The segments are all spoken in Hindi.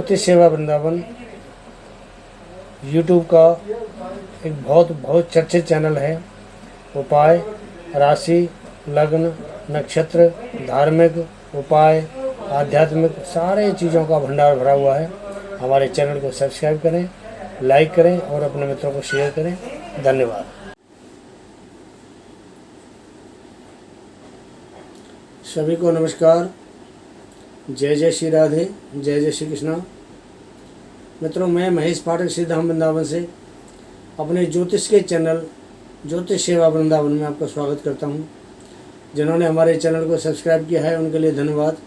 ज्योतिष सेवा वृंदावन यूट्यूब का एक बहुत चर्चित चैनल है। उपाय, राशि, लग्न, नक्षत्र, धार्मिक उपाय, आध्यात्मिक सारे चीज़ों का भंडार भरा हुआ है। हमारे चैनल को सब्सक्राइब करें, लाइक करें और अपने मित्रों को शेयर करें। धन्यवाद। सभी को नमस्कार। जय जय श्री राधे, जय जय श्री कृष्णा। मित्रों, मैं महेश पाठक श्रीधाम वृंदावन से अपने ज्योतिष के चैनल ज्योतिष सेवा वृंदावन में आपका स्वागत करता हूं। जिन्होंने हमारे चैनल को सब्सक्राइब किया है उनके लिए धन्यवाद,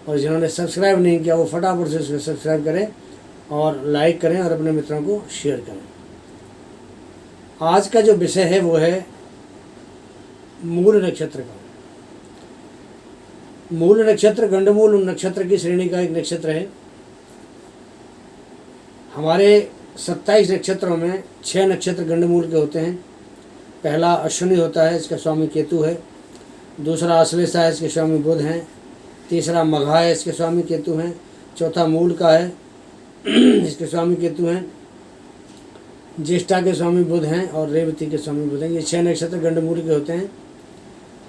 और जिन्होंने सब्सक्राइब नहीं किया वो फटाफट से उसको सब्सक्राइब करें और लाइक करें और अपने मित्रों को शेयर करें। आज का जो विषय है वो है मूल नक्षत्र का। मूल नक्षत्र गंडमूल नक्षत्र की श्रेणी का एक नक्षत्र है। हमारे 27 नक्षत्रों में 6 नक्षत्र गंडमूल के होते हैं। पहला अश्विनी होता है, इसका स्वामी केतु है। दूसरा आश्लेषा है, इसके स्वामी बुध हैं। तीसरा मघा है, इसके स्वामी केतु हैं। चौथा मूल का है, इसके स्वामी केतु हैं। ज्येष्ठा के स्वामी बुध हैं और रेवती के स्वामी बुध हैं। ये 6 नक्षत्र गंडमूल के होते हैं।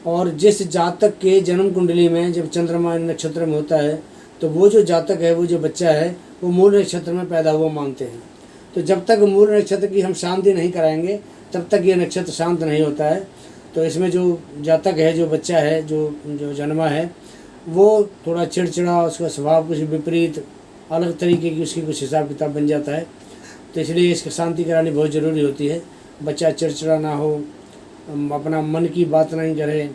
और जिस जातक के जन्म कुंडली में जब चंद्रमा नक्षत्र में होता है तो वो जो जातक है, वो जो बच्चा है, वो मूल नक्षत्र में पैदा हुआ मानते हैं। तो जब तक मूल नक्षत्र की हम शांति नहीं कराएंगे तब तक ये नक्षत्र शांत नहीं होता है। तो इसमें जो जातक है, जो बच्चा है, जो जन्मा है, वो थोड़ा चिड़चिड़ा, उसका स्वभाव कुछ विपरीत अलग तरीके की उसकी कुछ हिसाब किताब बन जाता है। तो इसलिए इसकी शांति करानी बहुत ज़रूरी होती है। बच्चा चिड़चिड़ा ना हो, अपना मन की बात नहीं करे,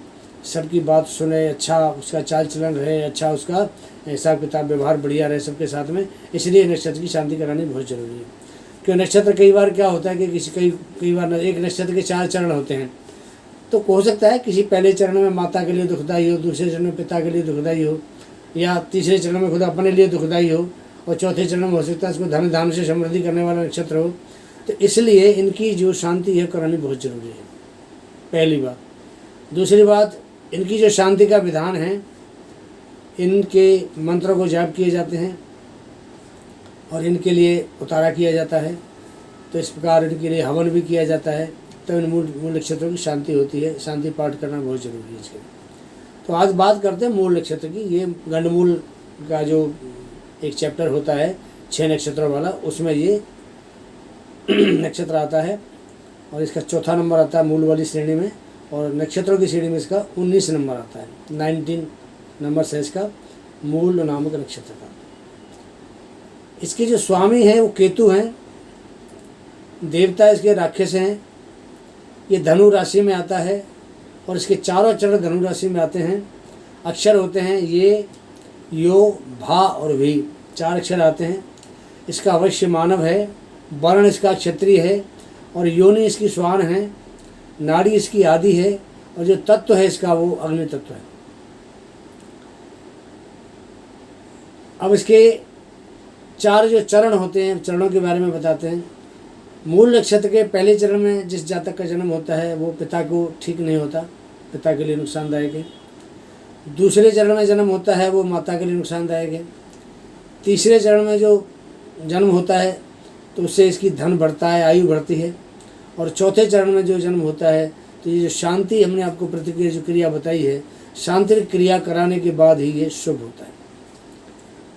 सबकी बात सुने, अच्छा उसका चाल चलन रहे, अच्छा उसका हिसाब किताब व्यवहार बढ़िया रहे सबके साथ में। इसलिए नक्षत्र की शांति करानी बहुत ज़रूरी है। क्योंकि नक्षत्र कई बार क्या होता है कि कई बार एक नक्षत्र के 4 चरण होते हैं। तो हो सकता है किसी पहले चरण में माता के लिए दुखदाई हो, दूसरे चरण में पिता के लिए दुखदाई हो, या तीसरे चरण में खुद अपने लिए दुखदाई हो, और चौथे चरण में हो सकता है इसको धन धान से समृद्धि करने वाला नक्षत्र हो। तो इसलिए इनकी जो शांति है करानी बहुत ज़रूरी है, पहली बात। दूसरी बात, इनकी जो शांति का विधान है, इनके मंत्रों को जाप किए जाते हैं और इनके लिए उतारा किया जाता है। तो इस प्रकार इनके लिए हवन भी किया जाता है। तो इन मूल नक्षत्रों की शांति होती है। शांति पाठ करना बहुत ज़रूरी है इसके लिए। तो आज बात करते हैं मूल नक्षत्र की। ये गंडमूल का जो एक चैप्टर होता है 6 नक्षत्रों वाला, उसमें ये नक्षत्र आता है और इसका चौथा नंबर आता है मूल वाली श्रेणी में, और नक्षत्रों की श्रेणी में इसका 19 नंबर आता है। 19 नंबर है इसका मूल नामक नक्षत्र का। इसके जो स्वामी हैं वो केतु हैं। देवता इसके राक्षस हैं। ये धनु राशि में आता है और इसके चारों चरण धनु राशि में आते हैं। अक्षर होते हैं ये यो, भा और भी, 4 अक्षर आते हैं। इसका अवश्य मानव है। वर्ण इसका क्षत्रिय है और योनि इसकी स्वान है। नाड़ी इसकी आदि है और जो तत्व है इसका वो अग्नि तत्व है। अब इसके 4 जो चरण होते हैं, चरणों के बारे में बताते हैं। मूल नक्षत्र के पहले चरण में जिस जातक का जन्म होता है वो पिता को ठीक नहीं होता, पिता के लिए नुकसानदायक है। दूसरे चरण में जन्म होता है वो माता के लिए नुकसानदायक है। तीसरे चरण में जो जन्म होता है तो उससे इसकी धन बढ़ता है, आयु बढ़ती है। और चौथे चरण में जो जन्म होता है तो ये जो शांति हमने आपको प्रतिक्रिया जो क्रिया बताई है, शांति क्रिया कराने के बाद ही ये शुभ होता है।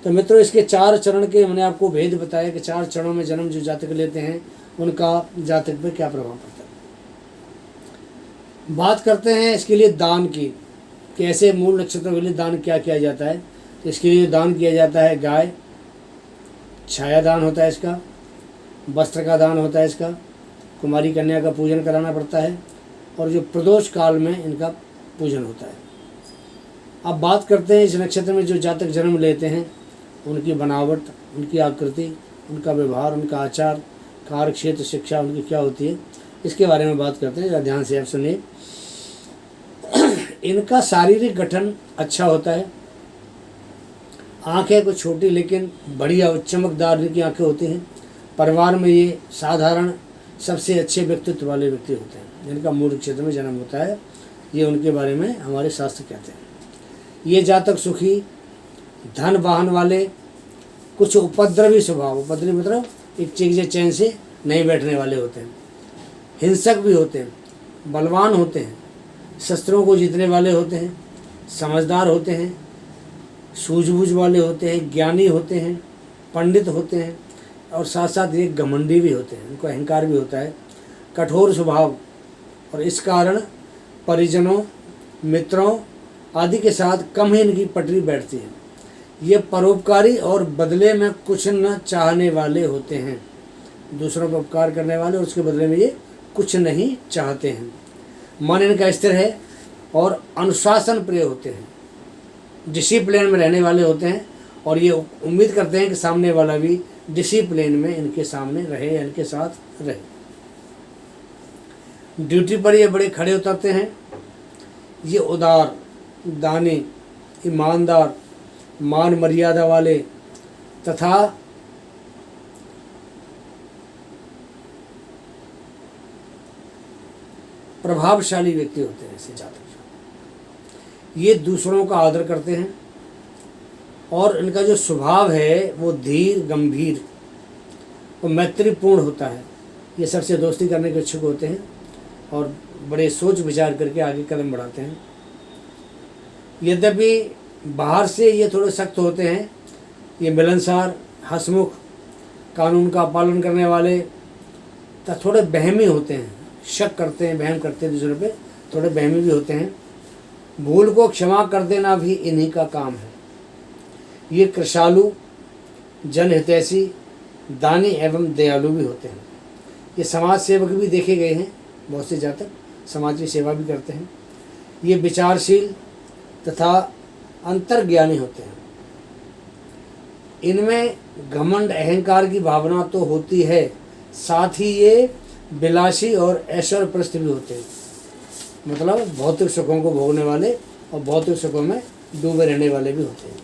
तो मित्रों, इसके 4 चरण के हमने आपको भेद बताया कि 4 चरणों में जन्म जो जातक लेते हैं उनका जातक पर क्या प्रभाव पड़ता है। बात करते हैं इसके लिए दान की, कैसे मूल नक्षत्रों के लिए दान क्या किया जाता है। तो इसके लिए दान किया जाता है गाय, छाया दान होता है इसका, वस्त्र का दान होता है इसका, कुमारी कन्या का पूजन कराना पड़ता है, और जो प्रदोष काल में इनका पूजन होता है। अब बात करते हैं इस नक्षत्र में जो जातक जन्म लेते हैं उनकी बनावट, उनकी आकृति, उनका व्यवहार, उनका आचार, कार्य क्षेत्र, शिक्षा उनकी क्या होती है, इसके बारे में बात करते हैं। जरा ध्यान से आप सुनिए। इनका शारीरिक गठन अच्छा होता है। आँखें कुछ छोटी लेकिन बढ़िया और चमकदार इनकी आँखें होती हैं। परिवार में ये साधारण सबसे अच्छे व्यक्तित्व वाले व्यक्ति होते हैं जिनका मूल क्षेत्र में जन्म होता है। ये उनके बारे में हमारे शास्त्र कहते हैं। ये जातक सुखी, धन वाहन वाले, कुछ उपद्रवी स्वभाव, उपद्रवी मतलब एक चीज़ चैन से नहीं बैठने वाले होते हैं, हिंसक भी होते हैं, बलवान होते हैं, शस्त्रों को जीतने वाले होते हैं, समझदार होते हैं, सूझबूझ वाले होते हैं, ज्ञानी होते हैं, पंडित होते हैं और साथ साथ ये घमंडी भी होते हैं, उनको अहंकार भी होता है, कठोर स्वभाव। और इस कारण परिजनों, मित्रों आदि के साथ कम ही इनकी पटरी बैठती है। ये परोपकारी और बदले में कुछ न चाहने वाले होते हैं, दूसरों को उपकार करने वाले और उसके बदले में ये कुछ नहीं चाहते हैं। मन इनका स्थिर है और अनुशासन प्रिय होते हैं, डिसिप्लिन में रहने वाले होते हैं और ये उम्मीद करते हैं कि सामने वाला भी डिसिप्लिन में इनके सामने रहे, इनके साथ रहे। ड्यूटी पर ये बड़े खड़े उतरते हैं। ये उदार, दानी, ईमानदार, मान मर्यादा वाले तथा प्रभावशाली व्यक्ति होते हैं। ऐसे जातक ये दूसरों का आदर करते हैं और इनका जो स्वभाव है वो धीर, गंभीर और मैत्रीपूर्ण होता है। ये सबसे दोस्ती करने के इच्छुक होते हैं और बड़े सोच विचार करके आगे कदम बढ़ाते हैं। यद्यपि बाहर से ये थोड़े सख्त होते हैं, ये मिलनसार, हंसमुख, कानून का पालन करने वाले तथा थोड़े बहमी होते हैं, शक करते हैं, वहम करते हैं दूसरों पे, थोड़े बहमी भी होते हैं। भूल को क्षमा कर देना भी इन्हीं का काम है। ये कृशालु, जनहितैषी, दानी एवं दयालु भी होते हैं। ये समाज सेवक भी देखे गए हैं, बहुत से जातक समाज की सेवा भी करते हैं। ये विचारशील तथा अंतर्ज्ञानी होते हैं। इनमें घमंड, अहंकार की भावना तो होती है, साथ ही ये विलासी और ऐश्वर्यप्रस्त भी होते हैं, मतलब भौतिक सुखों को भोगने वाले और भौतिक सुखों में डूबे रहने वाले भी होते हैं।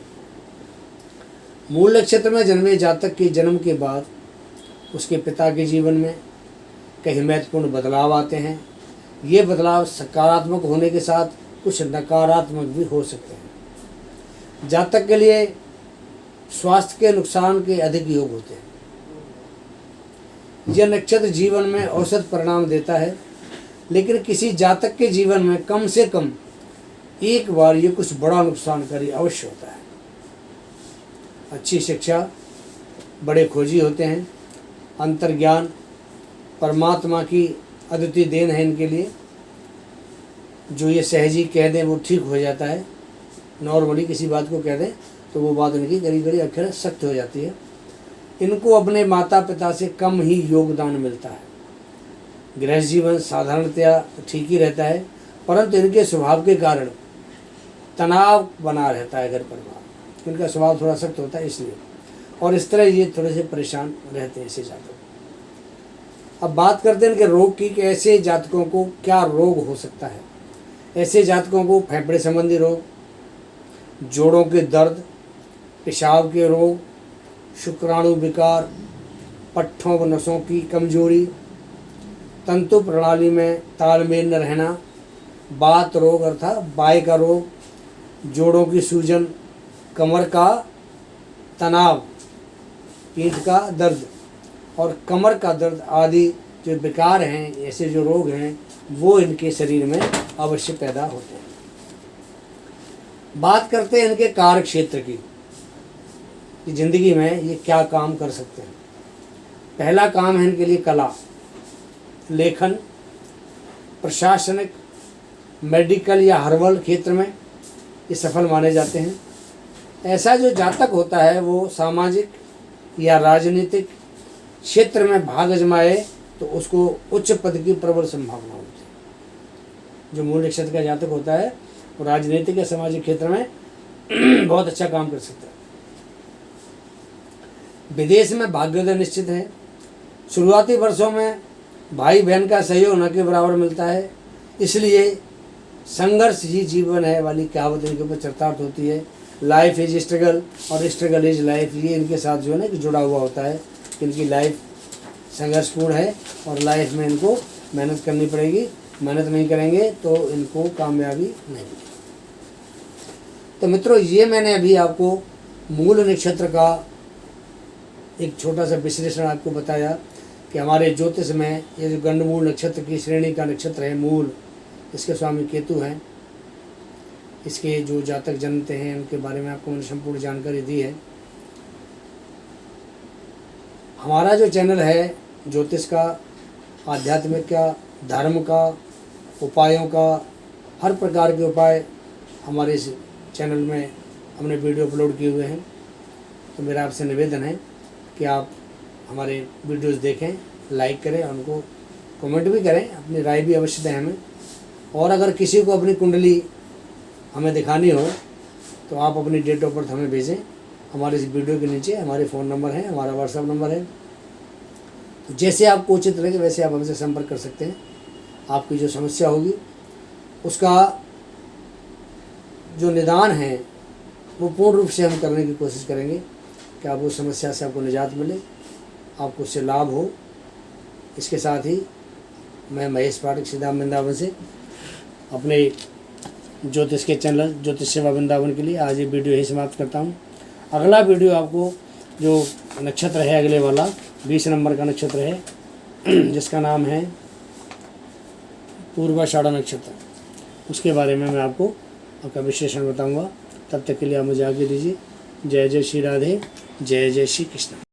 मूल नक्षत्र में जन्मे जातक के जन्म के बाद उसके पिता के जीवन में कई महत्वपूर्ण बदलाव आते हैं। ये बदलाव सकारात्मक होने के साथ कुछ नकारात्मक भी हो सकते हैं। जातक के लिए स्वास्थ्य के नुकसान के अधिक योग होते हैं। यह नक्षत्र जीवन में औसत परिणाम देता है, लेकिन किसी जातक के जीवन में कम से कम एक बार ये कुछ बड़ा नुकसानकारी अवश्य होता है। अच्छी शिक्षा, बड़े खोजी होते हैं, अंतर्ज्ञान परमात्मा की अद्वितीय देन है इनके लिए। जो ये सहजी कह दें वो ठीक हो जाता है। नॉर्मली किसी बात को कह दें तो वो बात उनकी गरी गरी अक्षर सख्त हो जाती है। इनको अपने माता पिता से कम ही योगदान मिलता है। गृह जीवन साधारणतया ठीक ही रहता है, परंतु इनके स्वभाव के कारण तनाव बना रहता है घर परिवार। इनका स्वभाव थोड़ा सख्त होता है इसलिए, और इस तरह ये थोड़े से परेशान रहते हैं ऐसे जातक। अब बात करते हैं इनके रोग की कि ऐसे जातकों को क्या रोग हो सकता है। ऐसे जातकों को फेफड़े संबंधी रोग, जोड़ों के दर्द, पेशाब के रोग, शुक्राणु विकार, पट्ठों व नसों की कमजोरी, तंतु प्रणाली में तालमेल न रहना, बात रोग अर्थात बाय का रोग, जोड़ों की सूजन, कमर का तनाव, पीठ का दर्द और कमर का दर्द आदि जो विकार हैं, ऐसे जो रोग हैं वो इनके शरीर में अवश्य पैदा होते हैं। बात करते हैं इनके कार्य क्षेत्र की कि जिंदगी में ये क्या काम कर सकते हैं। पहला काम है इनके लिए कला, लेखन, प्रशासनिक, मेडिकल या हर्बल क्षेत्र में ये सफल माने जाते हैं। ऐसा जो जातक होता है वो सामाजिक या राजनीतिक क्षेत्र में भाग आजमाए तो उसको उच्च पद की प्रबल संभावना होती है। जो मूल नक्षत्र का जातक होता है वो राजनीतिक या सामाजिक क्षेत्र में बहुत अच्छा काम कर सकता है। विदेश में भाग्योदय निश्चित है। शुरुआती वर्षों में भाई बहन का सहयोग न के बराबर मिलता है, इसलिए संघर्ष ही जीवन है वाली कहावत इनके ऊपर चरितार्थ होती है। लाइफ इज स्ट्रगल और स्ट्रगल इज लाइफ, ये इनके साथ जो है ना कि जुड़ा हुआ होता है। इनकी लाइफ संघर्षपूर्ण है और लाइफ में इनको मेहनत करनी पड़ेगी। मेहनत नहीं करेंगे तो इनको कामयाबी नहीं मिलेगी। तो मित्रों, ये मैंने अभी आपको मूल नक्षत्र का एक छोटा सा विश्लेषण आपको बताया कि हमारे ज्योतिष में ये जो गंडमूल नक्षत्र की श्रेणी का नक्षत्र है मूल, इसके स्वामी केतु हैं। इसके जो जातक जन्मते हैं उनके बारे में आपको मैंने संपूर्ण जानकारी दी है। हमारा जो चैनल है ज्योतिष का, आध्यात्मिक का, धर्म का, उपायों का, हर प्रकार के उपाय हमारे इस चैनल में हमने वीडियो अपलोड किए हुए हैं। तो मेरा आपसे निवेदन है कि आप हमारे वीडियोस देखें, लाइक करें, उनको कमेंट भी करें, अपनी राय भी अवश्य दें हमें। और अगर किसी को अपनी कुंडली हमें दिखानी हो तो आप अपनी डेट ऑफ बर्थ हमें भेजें। हमारे इस वीडियो के नीचे हमारे फ़ोन नंबर है, हमारा व्हाट्सएप नंबर है। तो जैसे आपको उचित लगे वैसे आप हमसे संपर्क कर सकते हैं। आपकी जो समस्या होगी उसका जो निदान है वो पूर्ण रूप से हम करने की कोशिश करेंगे कि आप उस समस्या से आपको निजात मिले, आपको उससे लाभ हो। इसके साथ ही मैं महेश पाठक सीधा वृंदावन से अपने ज्योतिष के चैनल ज्योतिष सेवा वृंदावन के लिए आज ये वीडियो यही समाप्त करता हूँ। अगला वीडियो आपको जो नक्षत्र है अगले वाला 20 नंबर का नक्षत्र है जिसका नाम है पूर्वाषाढ़ा नक्षत्र, उसके बारे में मैं आपको आपका विश्लेषण बताऊंगा। तब तक के लिए आप मुझे आगे दीजिए। जय जय श्री राधे, जय जय श्री कृष्ण।